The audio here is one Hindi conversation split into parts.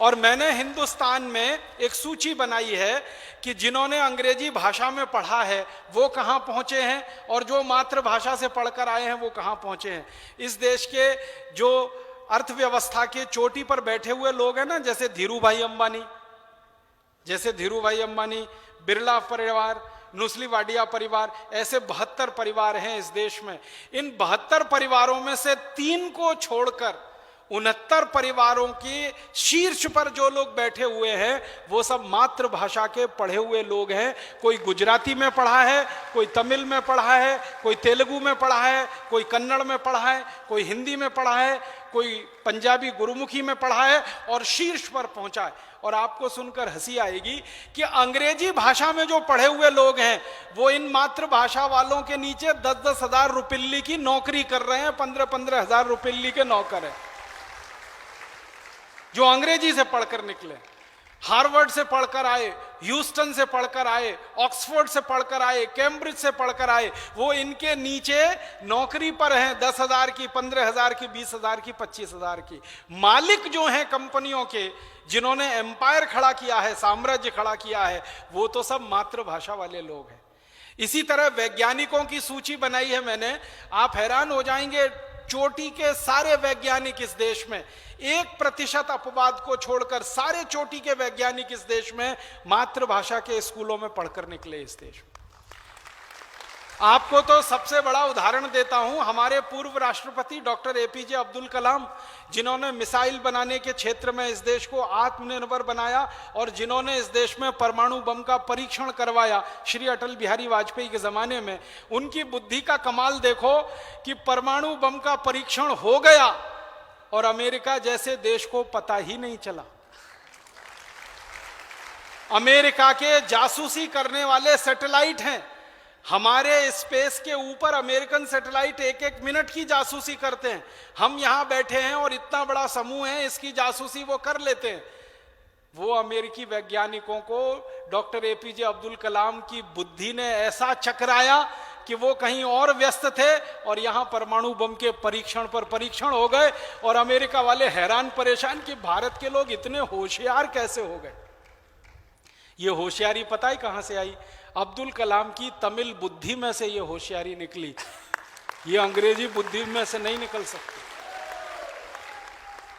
और मैंने हिंदुस्तान में एक सूची बनाई है कि जिन्होंने अंग्रेजी भाषा में पढ़ा है वो कहाँ पहुंचे हैं और जो मातृभाषा से पढ़कर आए हैं वो कहाँ पहुंचे हैं। इस देश के जो अर्थव्यवस्था के चोटी पर बैठे हुए लोग हैं ना, जैसे धीरूभाई अंबानी, बिरला परिवार, नुस्ली वाडिया परिवार, ऐसे 72 परिवार हैं इस देश में। इन 72 परिवारों में से 3 को छोड़कर 69 परिवारों के शीर्ष पर जो लोग बैठे हुए हैं वो सब मातृभाषा के पढ़े हुए लोग हैं। कोई गुजराती में पढ़ा है, कोई तमिल में पढ़ा है, कोई तेलुगु में पढ़ा है, कोई कन्नड़ में पढ़ा है, कोई हिंदी में पढ़ा है, कोई पंजाबी गुरुमुखी में पढ़ा है और शीर्ष पर पहुंचा है। और आपको सुनकर हंसी आएगी कि अंग्रेजी भाषा में जो पढ़े हुए लोग हैं वो इन मातृभाषा वालों के नीचे 10-10 हजार रुपये की नौकरी कर रहे हैं, 15-15 हजार रुपये के नौकर हैं जो अंग्रेजी से पढ़कर निकले, हार्वर्ड से पढ़कर आए, ह्यूस्टन से पढ़कर आए, ऑक्सफोर्ड से पढ़कर आए, कैम्ब्रिज से पढ़कर आए। वो इनके नीचे नौकरी पर हैं, 10,000 की, 15,000 की, 20,000 की, 25,000 की। मालिक जो हैं कंपनियों के, जिन्होंने एम्पायर खड़ा किया है, साम्राज्य खड़ा किया है, वो तो सब मातृभाषा वाले लोग हैं। इसी तरह वैज्ञानिकों की सूची बनाई है मैंने, आप हैरान हो जाएंगे। चोटी के सारे वैज्ञानिक इस देश में, 1% अपवाद को छोड़कर सारे चोटी के वैज्ञानिक इस देश में मातृभाषा के स्कूलों में पढ़कर निकले इस देश में। आपको तो सबसे बड़ा उदाहरण देता हूं, हमारे पूर्व राष्ट्रपति डॉक्टर एपीजे अब्दुल कलाम, जिन्होंने मिसाइल बनाने के क्षेत्र में इस देश को आत्मनिर्भर बनाया और जिन्होंने इस देश में परमाणु बम का परीक्षण करवाया श्री अटल बिहारी वाजपेयी के जमाने में। उनकी बुद्धि का कमाल देखो कि परमाणु बम का परीक्षण हो गया और अमेरिका जैसे देश को पता ही नहीं चला। अमेरिका के जासूसी करने वाले सैटेलाइट हैं, हमारे स्पेस के ऊपर अमेरिकन सैटेलाइट 1-1 मिनट की जासूसी करते हैं। हम यहां बैठे हैं और इतना बड़ा समूह है, इसकी जासूसी वो कर लेते हैं। वो अमेरिकी वैज्ञानिकों को डॉक्टर एपीजे अब्दुल कलाम की बुद्धि ने ऐसा चकराया कि वो कहीं और व्यस्त थे और यहां परमाणु बम के परीक्षण पर परीक्षण हो गए और अमेरिका वाले हैरान परेशान कि भारत के लोग इतने होशियार कैसे हो गए। ये होशियारी पता है कहां से आई? अब्दुल कलाम की तमिल बुद्धि में से ये होशियारी निकली, ये अंग्रेजी बुद्धि में से नहीं निकल सकती।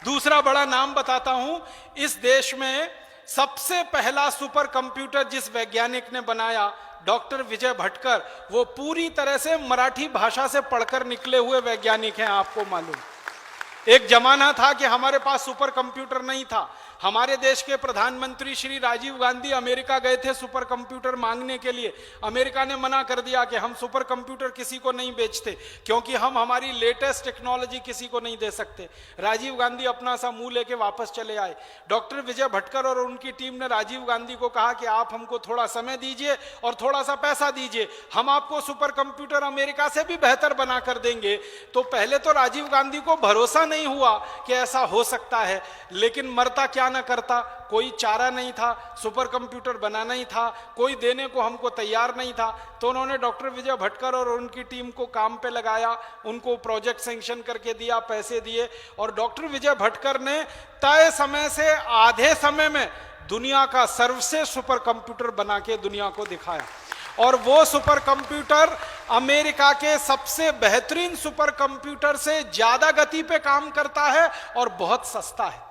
दूसरा बड़ा नाम बताता हूं, इस देश में सबसे पहला सुपर कंप्यूटर जिस वैज्ञानिक ने बनाया, डॉक्टर विजय भटकर, वो पूरी तरह से मराठी भाषा से पढ़कर निकले हुए वैज्ञानिक हैं। आपको मालूम, एक जमाना था कि हमारे पास सुपर कंप्यूटर नहीं था। हमारे देश के प्रधानमंत्री श्री राजीव गांधी अमेरिका गए थे सुपर कंप्यूटर मांगने के लिए। अमेरिका ने मना कर दिया कि हम सुपर कंप्यूटर किसी को नहीं बेचते, क्योंकि हम हमारी लेटेस्ट टेक्नोलॉजी किसी को नहीं दे सकते। राजीव गांधी अपना सा मुंह लेके वापस चले आए। डॉक्टर विजय भटकर और उनकी टीम ने राजीव गांधी को कहा कि आप हमको थोड़ा समय दीजिए और थोड़ा सा पैसा दीजिए, हम आपको सुपर कंप्यूटर अमेरिका से भी बेहतर बना कर देंगे। तो पहले तो राजीव गांधी को भरोसा नहीं हुआ कि ऐसा हो सकता है, लेकिन मरता क्या ना करता, कोई चारा नहीं था, सुपर कंप्यूटर बनाना ही था, कोई देने को हमको तैयार नहीं था। तो उन्होंने डॉक्टर विजय भटकर और उनकी टीम को काम पे लगाया, उनको प्रोजेक्ट सैंक्शन करके दिया, पैसे दिए और डॉक्टर विजय भटकर ने तय समय से आधे समय में दुनिया का सर्वश्रेष्ठ सुपर कंप्यूटर बना के दुनिया को दिखाया। और वो सुपर कंप्यूटर अमेरिका के सबसे बेहतरीन सुपर कंप्यूटर से ज्यादा गति पे काम करता है और बहुत सस्ता है।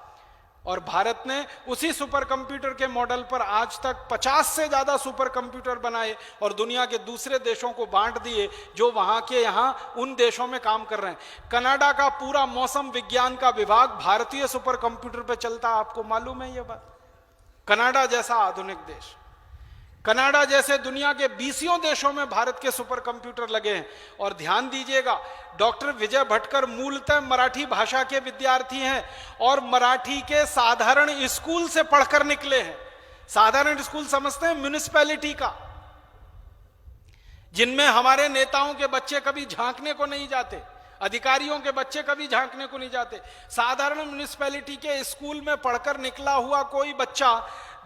और भारत ने उसी सुपर कंप्यूटर के मॉडल पर आज तक 50 से ज्यादा सुपर कंप्यूटर बनाए और दुनिया के दूसरे देशों को बांट दिए, जो वहां के यहां उन देशों में काम कर रहे हैं। कनाडा का पूरा मौसम विज्ञान का विभाग भारतीय सुपर कंप्यूटर पर चलता है। आपको मालूम है ये बात? कनाडा जैसा आधुनिक देश, कनाडा जैसे दुनिया के 20 देशों में भारत के सुपर कंप्यूटर लगे हैं। और ध्यान दीजिएगा, डॉक्टर विजय भटकर मूलतः मराठी भाषा के विद्यार्थी हैं और मराठी के साधारण स्कूल से पढ़कर निकले हैं। साधारण स्कूल समझते हैं म्युनिसिपैलिटी का, जिनमें हमारे नेताओं के बच्चे कभी झांकने को नहीं जाते, अधिकारियों के बच्चे कभी झांकने को नहीं जाते। साधारण म्युनिसिपैलिटी के स्कूल में पढ़कर निकला हुआ कोई बच्चा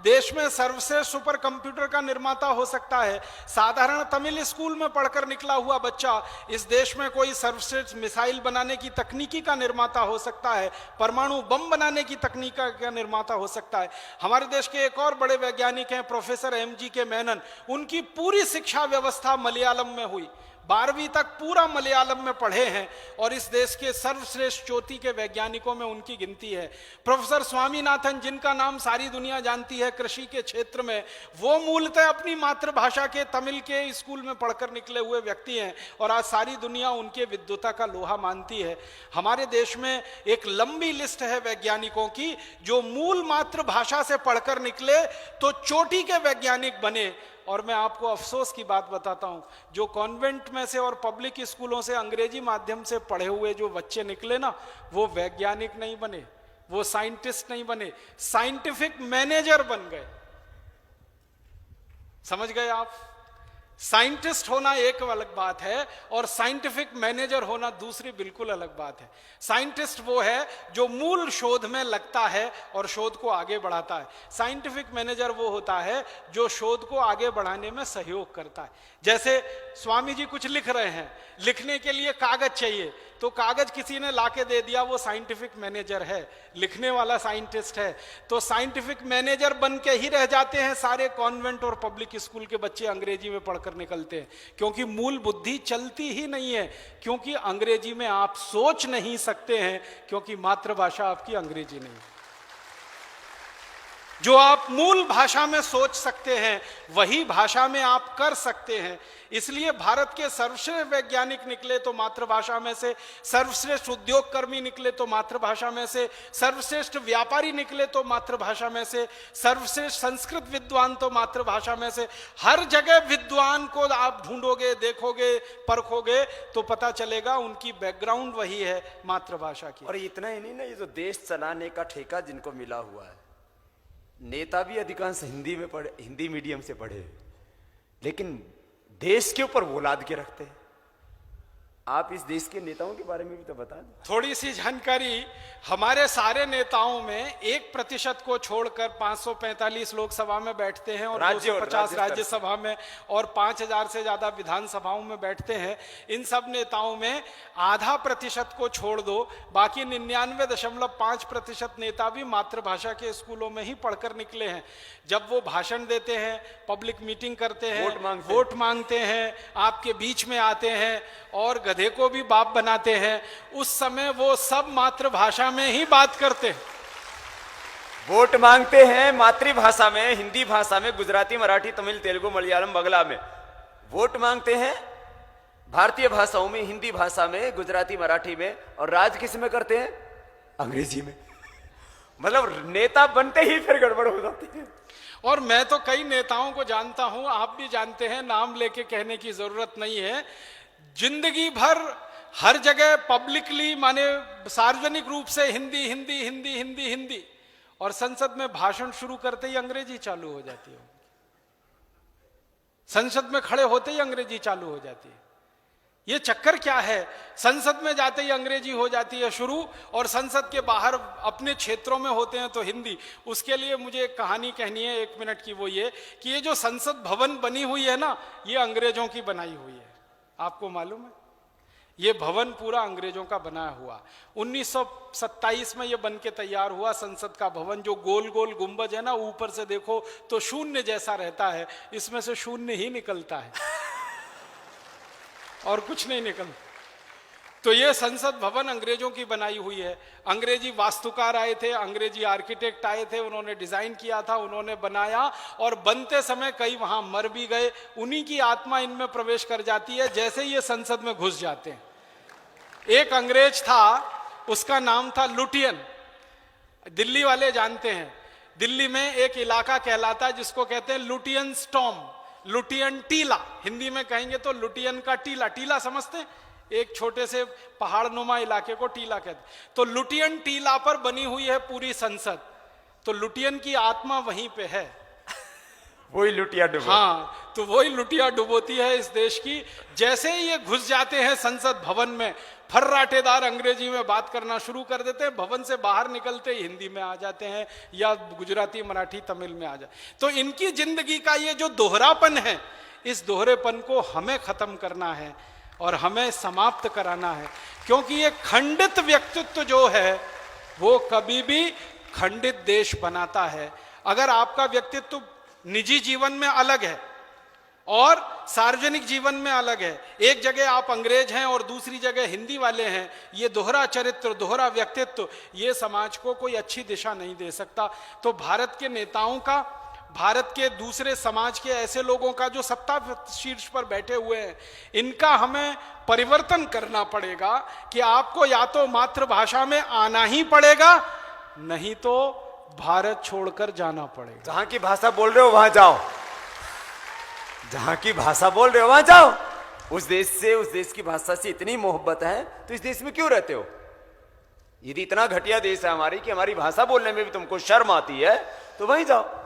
देश में सर्वश्रेष्ठ सुपर कंप्यूटर का निर्माता हो सकता है। साधारण तमिल स्कूल में पढ़कर निकला हुआ बच्चा इस देश में कोई सर्वश्रेष्ठ मिसाइल बनाने की तकनीकी का निर्माता हो सकता है, परमाणु बम बनाने की तकनीक का निर्माता हो सकता है। हमारे देश के एक और बड़े वैज्ञानिक हैं प्रोफेसर MGK मेनन, उनकी पूरी शिक्षा व्यवस्था मलयालम में हुई, 12वीं तक पूरा मलयालम में पढ़े हैं और इस देश के सर्वश्रेष्ठ चोटी के वैज्ञानिकों में उनकी गिनती है। प्रोफेसर स्वामीनाथन, जिनका नाम सारी दुनिया जानती है कृषि के क्षेत्र में, वो मूलतः अपनी मातृभाषा के तमिल के स्कूल में पढ़कर निकले हुए व्यक्ति हैं और आज सारी दुनिया उनके विद्वता का लोहा मानती है। हमारे देश में एक लंबी लिस्ट है वैज्ञानिकों की जो मूल मातृभाषा से पढ़कर निकले तो चोटी के वैज्ञानिक बने। और मैं आपको अफसोस की बात बताता हूं, जो कॉन्वेंट में से और पब्लिक स्कूलों से अंग्रेजी माध्यम से पढ़े हुए जो बच्चे निकले ना, वो वैज्ञानिक नहीं बने, वो साइंटिस्ट नहीं बने, साइंटिफिक मैनेजर बन गए। समझ गए आप? साइंटिस्ट होना एक अलग बात है और साइंटिफिक मैनेजर होना दूसरी बिल्कुल अलग बात है। साइंटिस्ट वो है जो मूल शोध में लगता है और शोध को आगे बढ़ाता है। साइंटिफिक मैनेजर वो होता है जो शोध को आगे बढ़ाने में सहयोग करता है। जैसे स्वामी जी कुछ लिख रहे हैं, लिखने के लिए कागज चाहिए, तो कागज किसी ने लाके दे दिया, वो साइंटिफिक मैनेजर है, लिखने वाला साइंटिस्ट है। तो साइंटिफिक मैनेजर बन के ही रह जाते हैं सारे कॉन्वेंट और पब्लिक स्कूल के बच्चे, अंग्रेजी में पढ़कर निकलते हैं, क्योंकि मूल बुद्धि चलती ही नहीं है, क्योंकि अंग्रेजी में आप सोच नहीं सकते हैं, क्योंकि मातृभाषा आपकी अंग्रेजी नहीं। जो आप मूल भाषा में सोच सकते हैं वही भाषा में आप कर सकते हैं। इसलिए भारत के सर्वश्रेष्ठ वैज्ञानिक निकले तो मातृभाषा में से, सर्वश्रेष्ठ उद्योगकर्मी निकले तो मातृभाषा में से, सर्वश्रेष्ठ व्यापारी निकले तो मातृभाषा में से, सर्वश्रेष्ठ संस्कृत विद्वान तो मातृभाषा में से। हर जगह विद्वान को आप ढूंढोगे, देखोगे, परखोगे तो पता चलेगा उनकी बैकग्राउंड वही है, मातृभाषा की। और इतना ही नहीं ना, ये जो देश चलाने का ठेका जिनको मिला हुआ है, नेता भी अधिकांश हिंदी में पढ़े, हिंदी मीडियम से पढ़े, लेकिन देश के ऊपर वो लाद के रखते हैं। आप इस देश के नेताओं के बारे में भी तो बता दें। थोड़ी सी जानकारी, हमारे सारे नेताओं में 1% को छोड़कर 545 लोकसभा में बैठते हैं और 250 राज्यसभा में और 5000 से ज्यादा विधानसभाओं में बैठते हैं। इन सब नेताओं में आधा प्रतिशत को छोड़ दो, बाकी 99.5% नेता भी मातृभाषा के स्कूलों में ही पढ़कर निकले हैं। जब वो भाषण देते हैं, पब्लिक मीटिंग करते हैं, वोट मांगते हैं, आपके बीच में आते हैं और गधे को भी बाप बनाते हैं, उस समय वो सब मातृभाषा में ही बात करते हैं। वोट मांगते हैं मातृभाषा में, हिंदी भाषा में, गुजराती, मराठी, तमिल, तेलुगु, मलयालम, बंगला में। वोट मांगते हैं भारतीय भाषाओं में, हिंदी भाषा में, गुजराती, मराठी में, और राज किस में करते हैं? अंग्रेजी में। मतलब नेता बनते ही फिर गड़बड़ हो जाती है। और मैं तो कई नेताओं को जानता हूं, आप भी जानते हैं, नाम लेके कहने की जरूरत नहीं है। जिंदगी भर हर जगह पब्लिकली, माने सार्वजनिक रूप से हिंदी हिंदी हिंदी हिंदी हिंदी, और संसद में भाषण शुरू करते ही अंग्रेजी चालू हो जाती है। संसद में खड़े होते ही अंग्रेजी चालू हो जाती है। ये चक्कर क्या है? संसद में जाते ही अंग्रेजी हो जाती है शुरू, और संसद के बाहर अपने क्षेत्रों में होते हैं तो हिंदी। उसके लिए मुझे एक कहानी कहनी है 1 मिनट की। वो ये कि ये जो संसद भवन बनी हुई है ना, ये अंग्रेजों की बनाई हुई है। आपको मालूम है? ये भवन पूरा अंग्रेजों का बनाया हुआ। 1927 में ये बन के तैयार हुआ संसद का भवन। जो गोल गोल गुंबज है ना, ऊपर से देखो तो शून्य जैसा रहता है, इसमें से शून्य ही निकलता है और कुछ नहीं निकलता। तो ये संसद भवन अंग्रेजों की बनाई हुई है। अंग्रेजी वास्तुकार आए थे, अंग्रेजी आर्किटेक्ट आए थे, उन्होंने डिजाइन किया था, उन्होंने बनाया, और बनते समय कई वहां मर भी गए। उन्हीं की आत्मा इनमें प्रवेश कर जाती है जैसे ये संसद में घुस जाते हैं। एक अंग्रेज था, उसका नाम था लुटियन। दिल्ली वाले जानते हैं, दिल्ली में एक इलाका कहलाता है जिसको कहते हैं लुटियन स्टॉर्म, लुटियन टीला। हिंदी में कहेंगे तो लुटियन का टीला। टीला समझते हैं? एक छोटे से पहाड़ नुमा इलाके को टीला कहते। तो लुटियन टीला पर बनी हुई है पूरी संसद। तो लुटियन की आत्मा वहीं पे है, वही लुटिया डुबो। हाँ, तो वही लुटिया डुबोती है इस देश की। जैसे ही ये घुस जाते हैं संसद भवन में, फर्राटेदार अंग्रेजी में बात करना शुरू कर देते हैं, भवन से बाहर निकलते ही हिंदी में आ जाते हैं या गुजराती मराठी तमिल में आ जाते। तो इनकी जिंदगी का ये जो दोहरापन है, इस दोहरेपन को हमें खत्म करना है और हमें समाप्त कराना है, क्योंकि ये खंडित व्यक्तित्व जो है वो कभी भी खंडित देश बनाता है। अगर आपका व्यक्तित्व निजी जीवन में अलग है और सार्वजनिक जीवन में अलग है, एक जगह आप अंग्रेज हैं और दूसरी जगह हिंदी वाले हैं, ये दोहरा चरित्र, दोहरा व्यक्तित्व, ये समाज को कोई अच्छी दिशा नहीं दे सकता। तो भारत के नेताओं का, भारत के दूसरे समाज के ऐसे लोगों का जो सत्ता शीर्ष पर बैठे हुए हैं, इनका हमें परिवर्तन करना पड़ेगा कि आपको या तो मातृभाषा में आना ही पड़ेगा, नहीं तो भारत छोड़कर जाना पड़ेगा। जहां की भाषा बोल रहे हो वहां जाओ, जहां की भाषा बोल रहे हो वहां जाओ। उस देश से, उस देश की भाषा से इतनी मोहब्बत है तो इस देश में क्यों रहते हो? यदि इतना घटिया देश है हमारी कि हमारी भाषा बोलने में भी तुमको शर्म आती है तो वहीं जाओ।